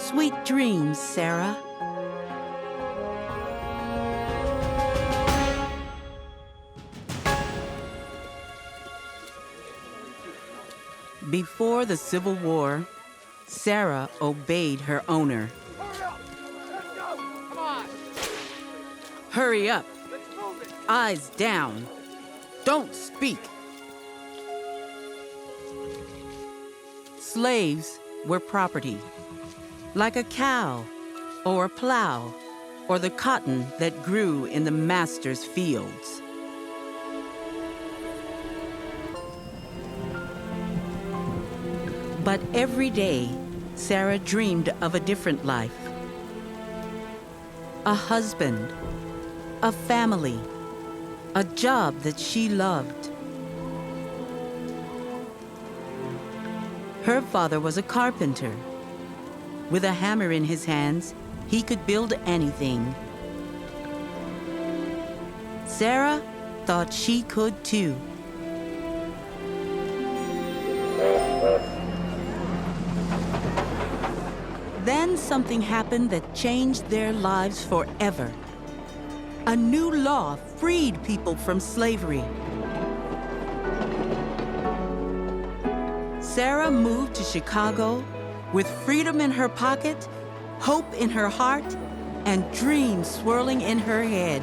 Sweet dreams, Sarah. Before the Civil War, Sarah obeyed her owner. Hurry up. Eyes down. Don't speak. Slaves were property, like a cow or a plow or the cotton that grew in the master's fields. But every day, Sarah dreamed of a different life. A husband, a family, a job that she loved. Her father was a carpenter. With a hammer in his hands, he could build anything. Sarah thought she could too. Then something happened that changed their lives forever. A new law freed people from slavery. Sarah moved to Chicago with freedom in her pocket, hope in her heart, and dreams swirling in her head.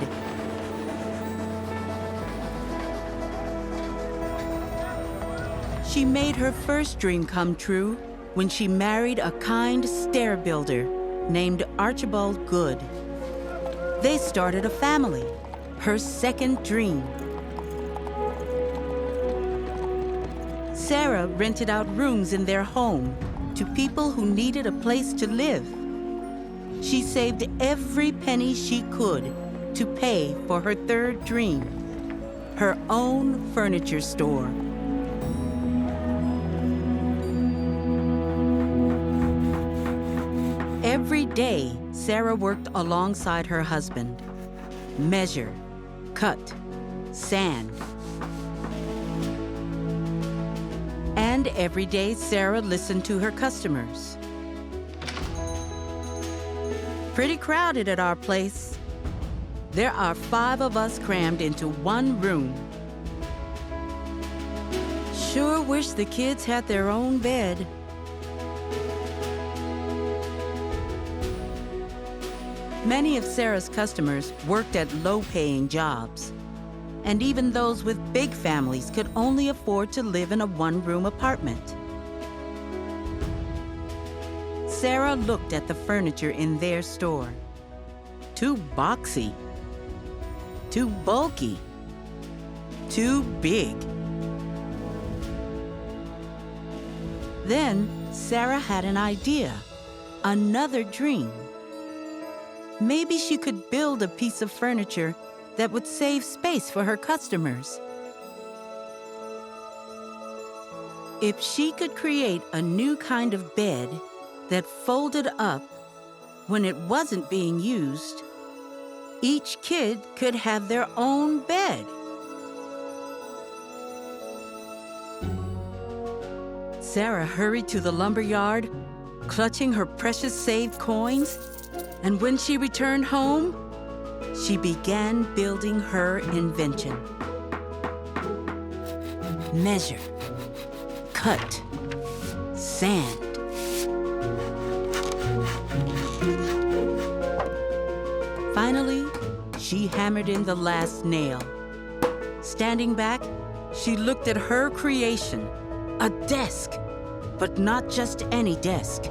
She made her first dream come true when she married a kind stair builder named Archibald Good. They started a family, her second dream. Sarah rented out rooms in their home to people who needed a place to live. She saved every penny she could to pay for her third dream, her own furniture store. Every day, Sarah worked alongside her husband. Measure, cut, sand. And every day, Sarah listened to her customers. Pretty crowded at our place. There are 5 of us crammed into one room. Sure wish the kids had their own bed. Many of Sarah's customers worked at low-paying jobs, and even those with big families could only afford to live in a one-room apartment. Sarah looked at the furniture in their store. Too boxy, too bulky, too big. Then Sarah had an idea, another dream. Maybe she could build a piece of furniture that would save space for her customers. If she could create a new kind of bed that folded up when it wasn't being used, each kid could have their own bed. Sarah hurried to the lumber yard, clutching her precious saved coins. And when she returned home, she began building her invention. Measure, cut, sand. Finally, she hammered in the last nail. Standing back, she looked at her creation, a desk, but not just any desk.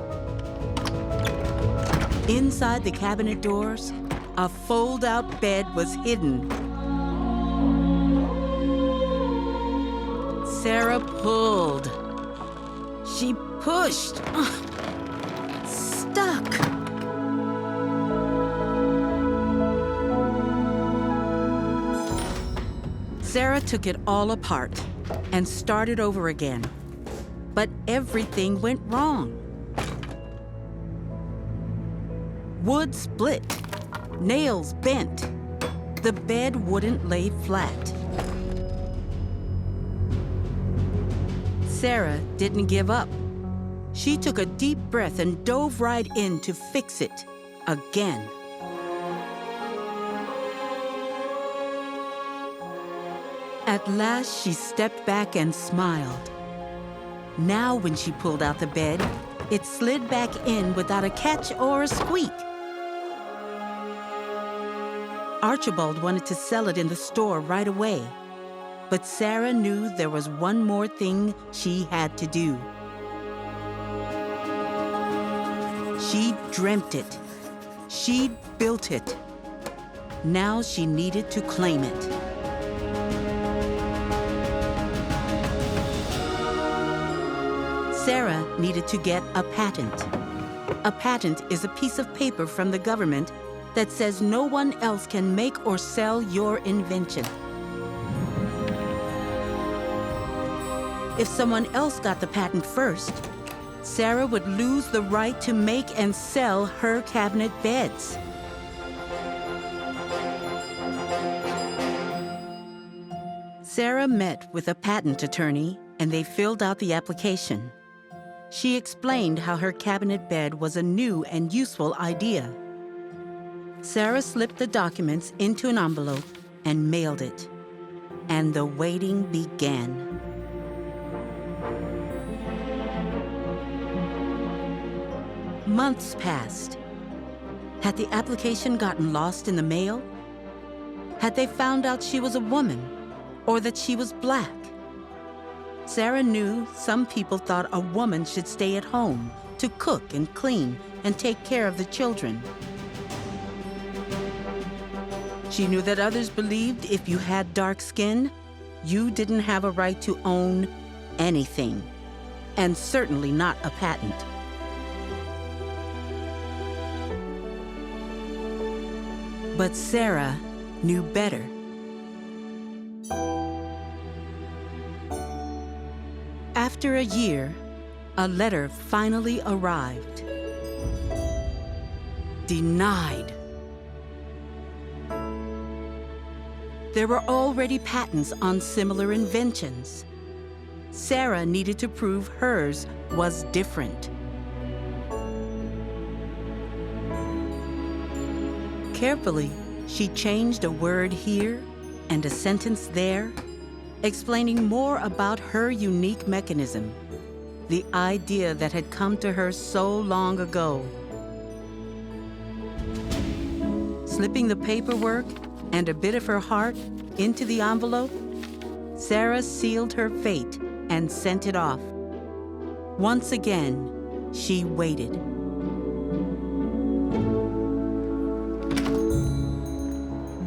Inside the cabinet doors, a fold-out bed was hidden. Sarah pulled. She pushed. Stuck. Sarah took it all apart and started over again. But everything went wrong. Wood split, nails bent. The bed wouldn't lay flat. Sarah didn't give up. She took a deep breath and dove right in to fix it again. At last, she stepped back and smiled. Now, when she pulled out the bed, it slid back in without a catch or a squeak. Archibald wanted to sell it in the store right away, but Sarah knew there was one more thing she had to do. She'd dreamt it. She'd built it. Now she needed to claim it. Sarah needed to get a patent. A patent is a piece of paper from the government that says no one else can make or sell your invention. If someone else got the patent first, Sarah would lose the right to make and sell her cabinet beds. Sarah met with a patent attorney, and they filled out the application. She explained how her cabinet bed was a new and useful idea. Sarah slipped the documents into an envelope and mailed it, and the waiting began. Months passed. Had the application gotten lost in the mail? Had they found out she was a woman, or that she was Black? Sarah knew some people thought a woman should stay at home to cook and clean and take care of the children. She knew that others believed if you had dark skin, you didn't have a right to own anything, and certainly not a patent. But Sarah knew better. After a year, a letter finally arrived. Denied. There were already patents on similar inventions. Sarah needed to prove hers was different. Carefully, she changed a word here and a sentence there, explaining more about her unique mechanism, the idea that had come to her so long ago. Slipping the paperwork and a bit of her heart into the envelope, Sarah sealed her fate and sent it off. Once again, she waited.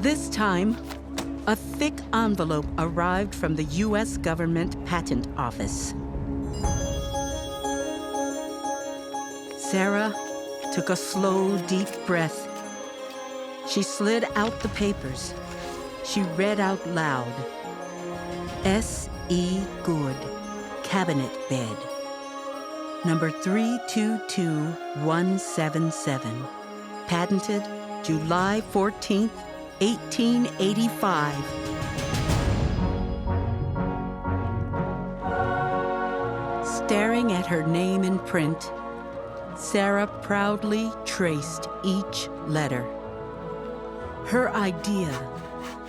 This time, a thick envelope arrived from the U.S. Government Patent Office. Sarah took a slow, deep breath. She slid out the papers. She read out loud, S.E. Good, cabinet bed, number 322177, patented July 14th, 1885. Staring at her name in print, Sarah proudly traced each letter. Her idea,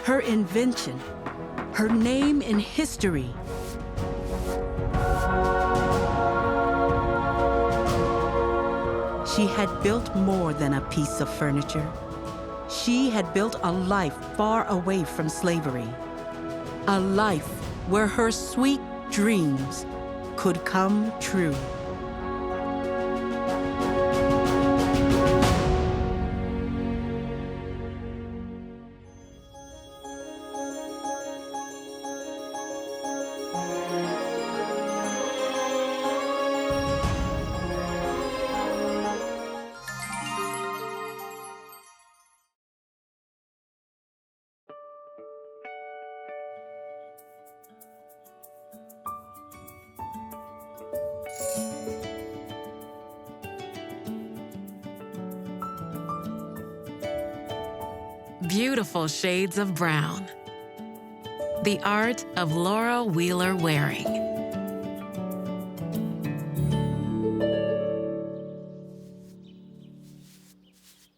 her invention, her name in history. She had built more than a piece of furniture. She had built a life far away from slavery, a life where her sweet dreams could come true. Beautiful shades of brown. The art of Laura Wheeler Waring.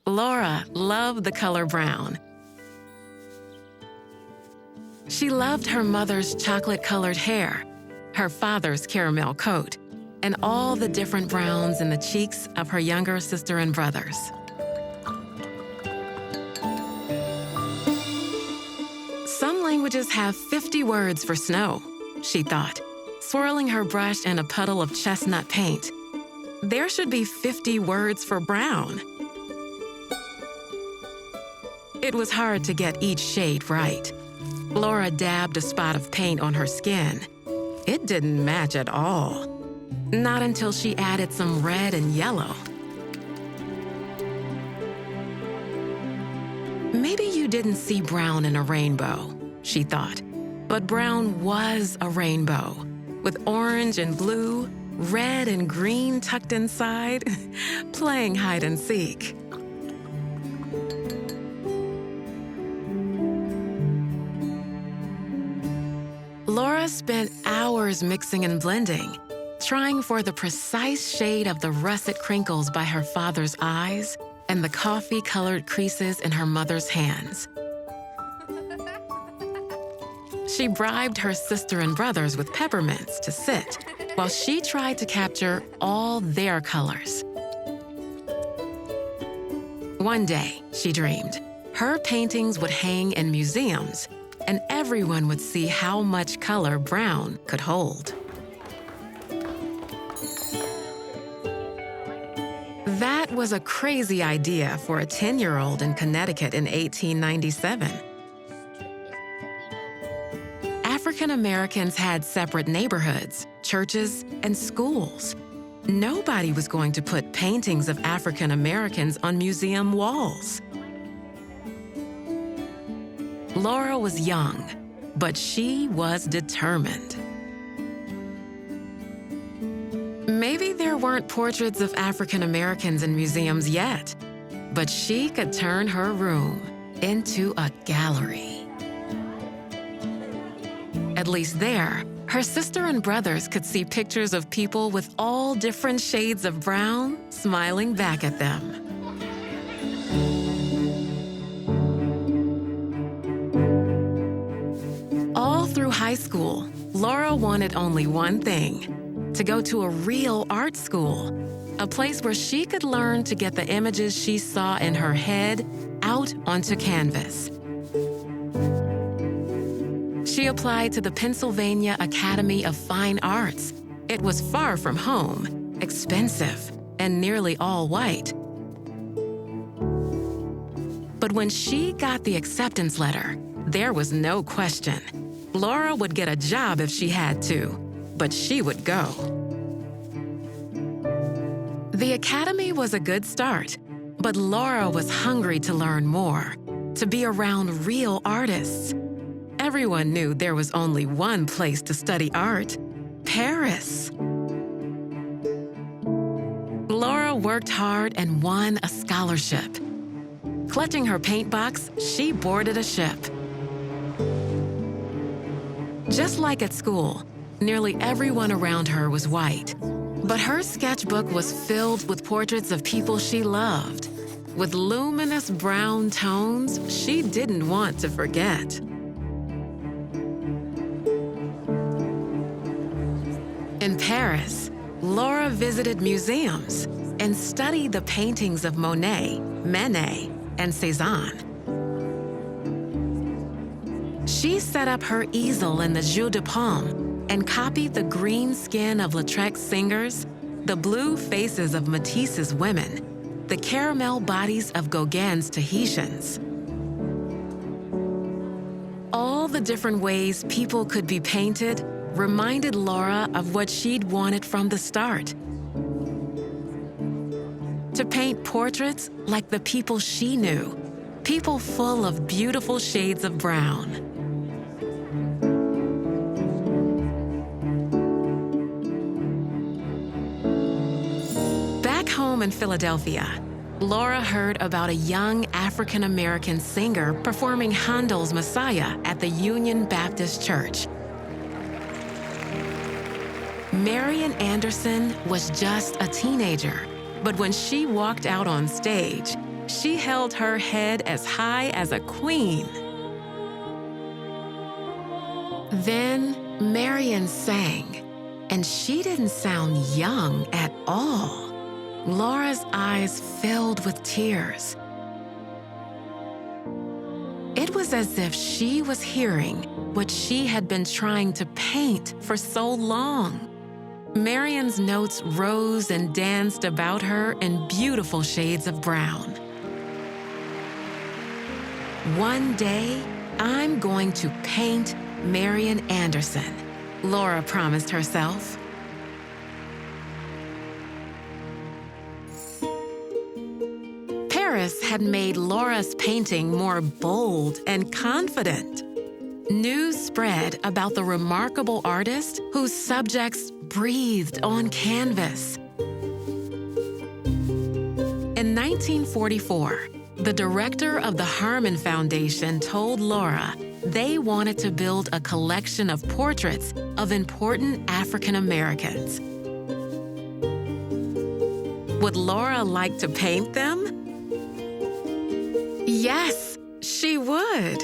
Laura loved the color brown. She loved her mother's chocolate-colored hair, her father's caramel coat, and all the different browns in the cheeks of her younger sister and brothers. Some languages have 50 words for snow, she thought, swirling her brush in a puddle of chestnut paint. There should be 50 words for brown. It was hard to get each shade right. Laura dabbed a spot of paint on her skin. It didn't match at all. Not until she added some red and yellow. Maybe you didn't see brown in a rainbow, she thought. But brown was a rainbow, with orange and blue, red and green tucked inside, playing hide and seek. Laura spent hours mixing and blending, trying for the precise shade of the russet crinkles by her father's eyes and the coffee-colored creases in her mother's hands. She bribed her sister and brothers with peppermints to sit, while she tried to capture all their colors. One day, she dreamed, her paintings would hang in museums, and everyone would see how much color brown could hold. That was a crazy idea for a 10-year-old in Connecticut in 1897. African Americans had separate neighborhoods, churches, and schools. Nobody was going to put paintings of African Americans on museum walls. Laura was young, but she was determined. Maybe there weren't portraits of African Americans in museums yet, but she could turn her room into a gallery. At least there, her sister and brothers could see pictures of people with all different shades of brown smiling back at them. All through high school, Laura wanted only one thing: to go to a real art school, a place where she could learn to get the images she saw in her head out onto canvas. She applied to the Pennsylvania Academy of Fine Arts. It was far from home, expensive, and nearly all white. But when she got the acceptance letter, there was no question. Laura would get a job if she had to, but she would go. The academy was a good start, but Laura was hungry to learn more, to be around real artists. Everyone knew there was only one place to study art: Paris. Laura worked hard and won a scholarship. Clutching her paint box, she boarded a ship. Just like at school, nearly everyone around her was white. But her sketchbook was filled with portraits of people she loved, with luminous brown tones she didn't want to forget. In Paris, Laura visited museums and studied the paintings of Monet, Manet, and Cézanne. She set up her easel in the Jeu de Paume and copied the green skin of Lautrec's singers, the blue faces of Matisse's women, the caramel bodies of Gauguin's Tahitians. All the different ways people could be painted reminded Laura of what she'd wanted from the start: to paint portraits like the people she knew, people full of beautiful shades of brown. Back home in Philadelphia, Laura heard about a young African-American singer performing Handel's Messiah at the Union Baptist Church. Marian Anderson was just a teenager, but when she walked out on stage, She held her head as high as a queen. Then Marian sang, and she didn't sound young at all. Laura's eyes filled with tears. It was as if she was hearing what she had been trying to paint for so long. Marian's notes rose and danced about her in beautiful shades of brown. One day, I'm going to paint Marian Anderson, Laura promised herself. Paris had made Laura's painting more bold and confident. News spread about the remarkable artist whose subjects breathed on canvas. In 1944, the director of the Harmon Foundation told Laura they wanted to build a collection of portraits of important African Americans. Would Laura like to paint them? Yes, she would.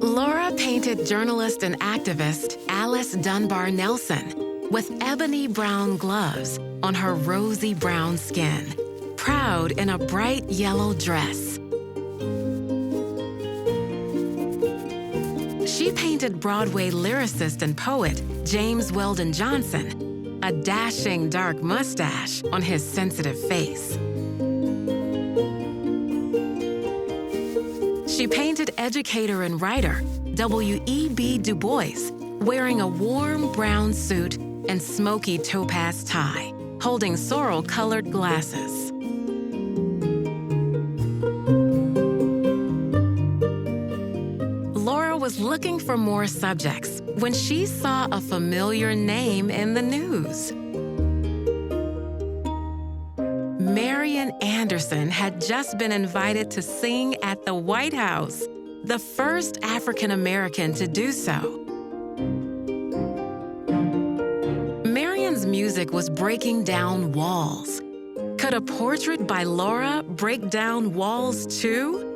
Laura painted journalist and activist Alice Dunbar Nelson with ebony brown gloves on her rosy brown skin, proud in a bright yellow dress. She painted Broadway lyricist and poet James Weldon Johnson, a dashing dark mustache on his sensitive face. She painted educator and writer W.E.B. Du Bois, wearing a warm brown suit and smoky topaz tie, holding sorrel-colored glasses. Laura was looking for more subjects when she saw a familiar name in the news. Marian Anderson had just been invited to sing at the White House, the first African American to do so. Marian's music was breaking down walls. Could a portrait by Laura break down walls too?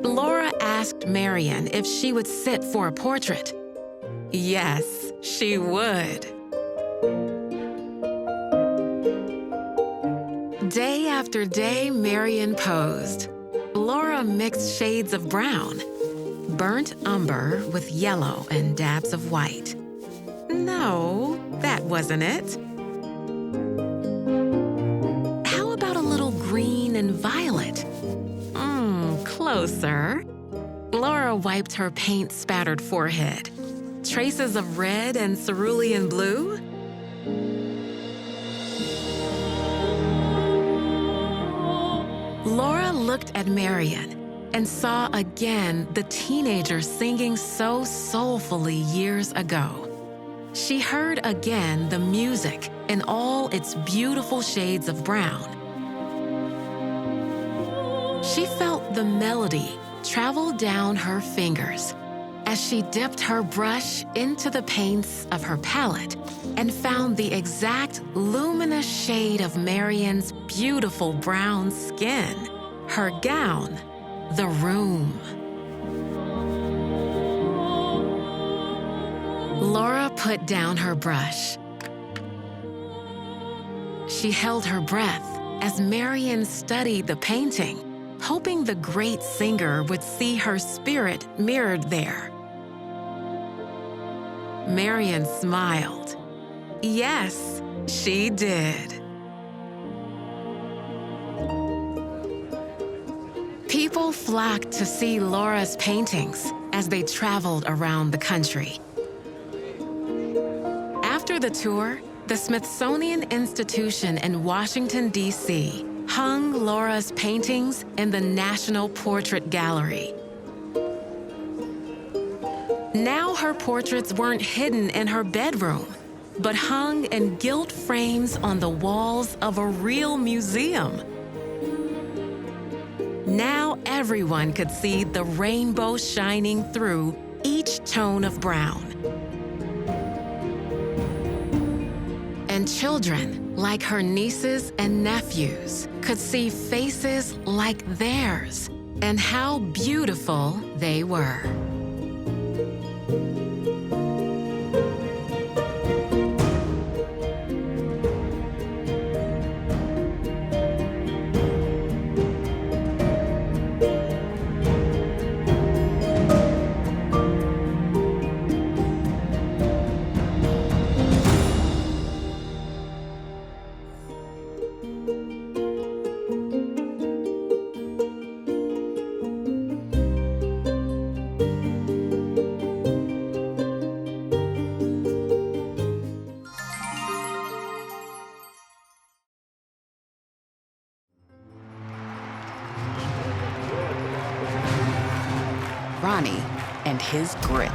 Laura asked Marian if she would sit for a portrait. Yes, she would. Day after day, Marian posed. Laura mixed shades of brown, burnt umber with yellow and dabs of white. No, that wasn't it. How about a little green and violet? Closer. Laura wiped her paint-spattered forehead. Traces of red and cerulean blue? Laura looked at Marian and saw again the teenager singing so soulfully years ago. She heard again the music in all its beautiful shades of brown. She felt the melody travel down her fingers as she dipped her brush into the paints of her palette and found the exact luminous shade of Marian's beautiful brown skin, her gown, the room. Laura put down her brush. She held her breath as Marian studied the painting, hoping the great singer would see her spirit mirrored there. Marian smiled. Yes, she did. People flocked to see Laura's paintings as they traveled around the country. After the tour, the Smithsonian Institution in Washington, D.C., hung Laura's paintings in the National Portrait Gallery. Now her portraits weren't hidden in her bedroom, but hung in gilt frames on the walls of a real museum. Now everyone could see the rainbow shining through each tone of brown. And children, like her nieces and nephews, could see faces like theirs and how beautiful they were. Ronnie and His Grit.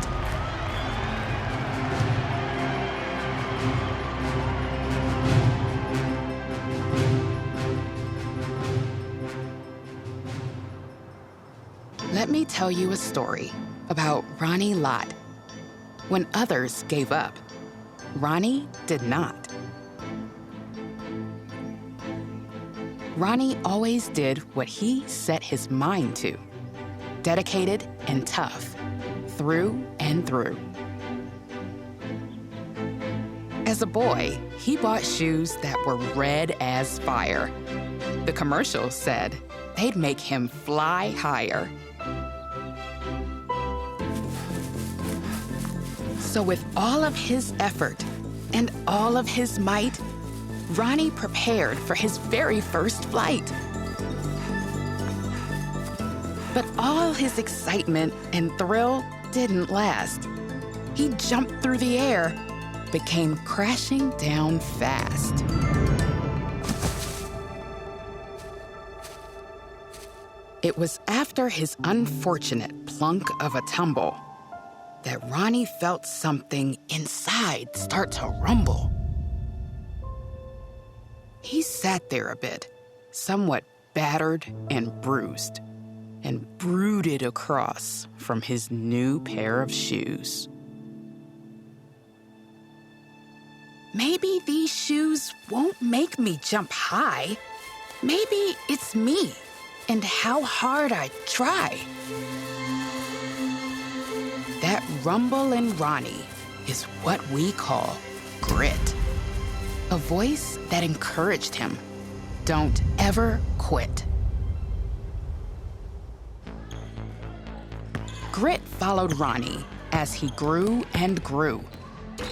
Let me tell you a story about Ronnie Lott. When others gave up, Ronnie did not. Ronnie always did what he set his mind to. Dedicated and tough, through and through. As a boy, he bought shoes that were red as fire. The commercials said they'd make him fly higher. So with all of his effort and all of his might, Ronnie prepared for his very first flight. But all his excitement and thrill didn't last. He jumped through the air, but came crashing down fast. It was after his unfortunate plunk of a tumble that Ronnie felt something inside start to rumble. He sat there a bit, somewhat battered and bruised, and brooded across from his new pair of shoes. Maybe these shoes won't make me jump high. Maybe it's me and how hard I try. That rumble in Ronnie is what we call grit. A voice that encouraged him, don't ever quit. Grit followed Ronnie as he grew and grew,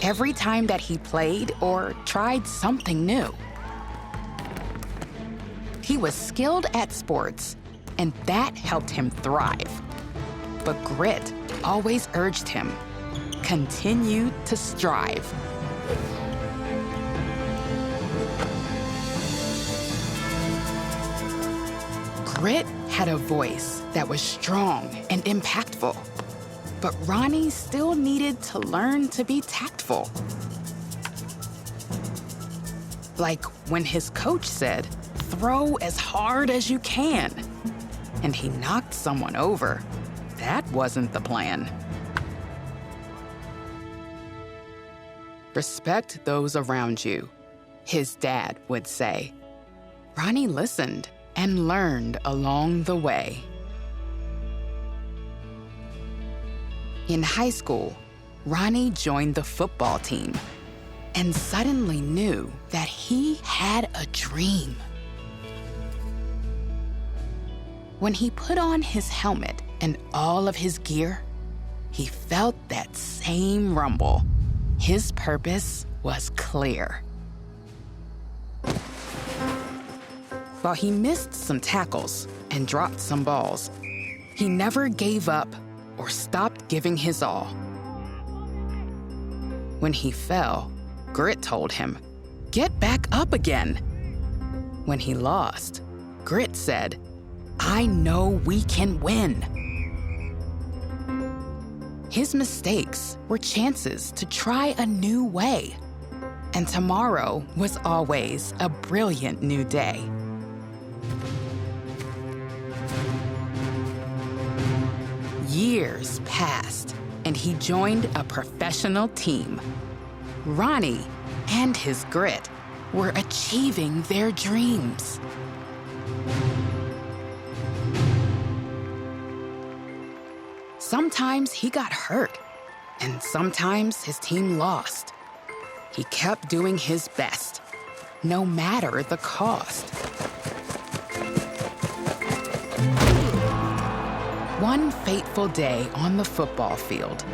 every time that he played or tried something new. He was skilled at sports, and that helped him thrive. But grit always urged him, continue to strive. Grit had a voice that was strong and impactful, but Ronnie still needed to learn to be tactful. Like when his coach said, throw as hard as you can, and he knocked someone over. That wasn't the plan. Respect those around you, his dad would say. Ronnie listened and learned along the way. In high school, Ronnie joined the football team and suddenly knew that he had a dream. When he put on his helmet and all of his gear, he felt that same rumble. His purpose was clear. While he missed some tackles and dropped some balls, he never gave up or stopped giving his all. When he fell, Grit told him, "Get back up again." When he lost, Grit said, "I know we can win." His mistakes were chances to try a new way, and tomorrow was always a brilliant new day. Years passed, and he joined a professional team. Ronnie and his grit were achieving their dreams. Sometimes he got hurt, and sometimes his team lost. He kept doing his best, no matter the cost. One fateful day on the football field,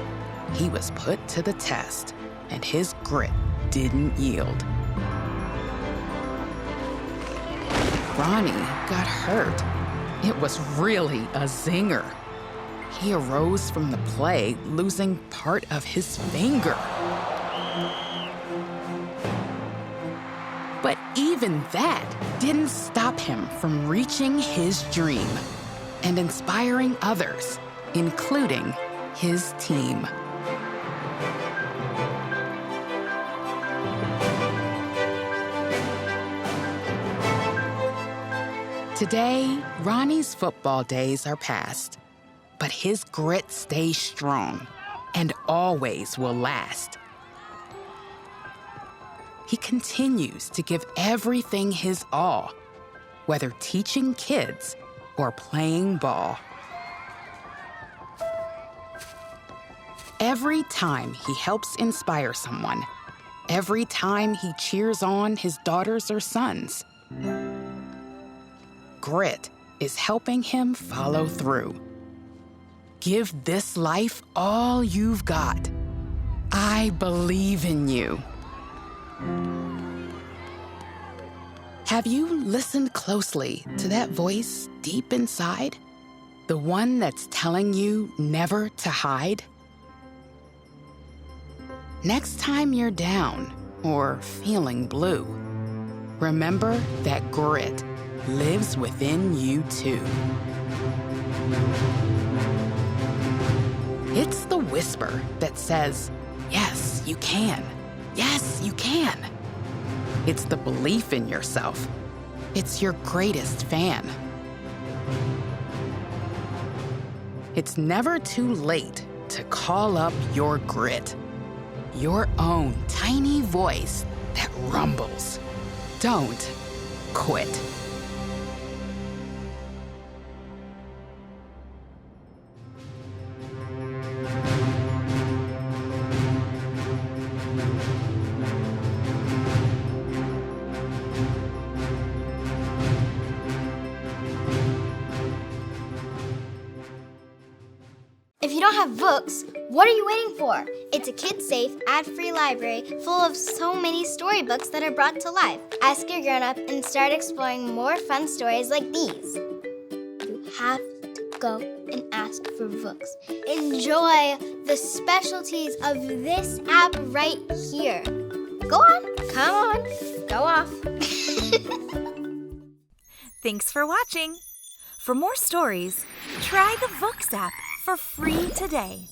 he was put to the test, and his grit didn't yield. Ronnie got hurt. It was really a zinger. He arose from the play, losing part of his finger. But even that didn't stop him from reaching his dream and inspiring others, including his team. Today, Ronnie's football days are past, but his grit stays strong and always will last. He continues to give everything his all, whether teaching kids or playing ball. Every time he helps inspire someone, every time he cheers on his daughters or sons, grit is helping him follow through. Give this life all you've got. I believe in you. Have you listened closely to that voice deep inside? The one that's telling you never to hide? Next time you're down or feeling blue, remember that grit lives within you too. It's the whisper that says, yes, you can. Yes, you can. It's the belief in yourself. It's your greatest fan. It's never too late to call up your grit, your own tiny voice that rumbles. Don't quit. If you don't have Vooks, what are you waiting for? It's a kid-safe, ad-free library full of so many storybooks that are brought to life. Ask your grown-up and start exploring more fun stories like these. You have to go and ask for Vooks. Enjoy the specialties of this app right here. Go on, come on, go off. Thanks for watching. For more stories, try the Vooks app for free today.